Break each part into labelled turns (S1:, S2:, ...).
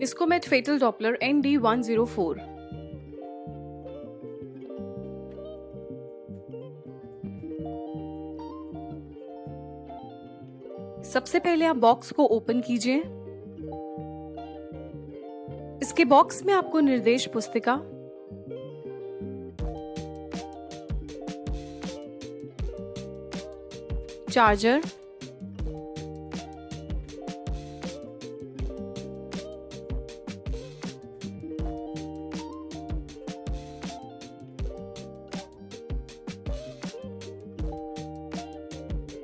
S1: Niscomet Fatal Doppler ND104। सबसे पहले आप बॉक्स को ओपन कीजिए। इसके बॉक्स में आपको निर्देश पुस्तिका, चार्जर,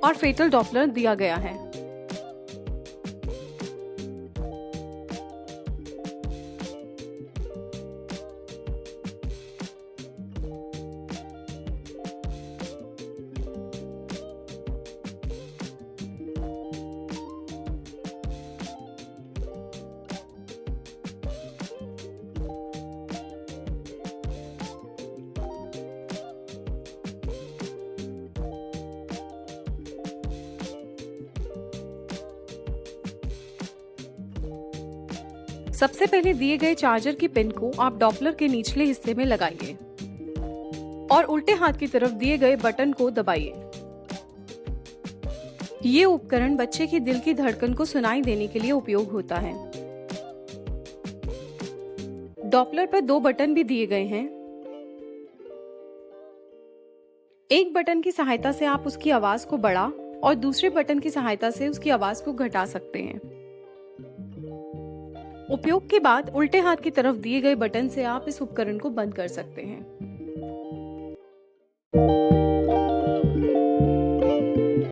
S1: और फेटल डॉपलर दिया गया है। सबसे पहले दिए गए चार्जर की पिन को आप डॉपलर के निचले हिस्से में लगाइए और उल्टे हाथ की तरफ दिए गए बटन को दबाइए। ये उपकरण बच्चे की दिल की धड़कन को सुनाई देने के लिए उपयोग होता है। डॉपलर पर 2 बटन भी दिए गए हैं। एक बटन की सहायता से आप उसकी आवाज को बढ़ा और दूसरे बटन की सहायता से उसकी आवाज को घटा सकते हैं। उपयोग के बाद उल्टे हाथ की तरफ दिए गए बटन से आप इस उपकरण को बंद कर सकते हैं।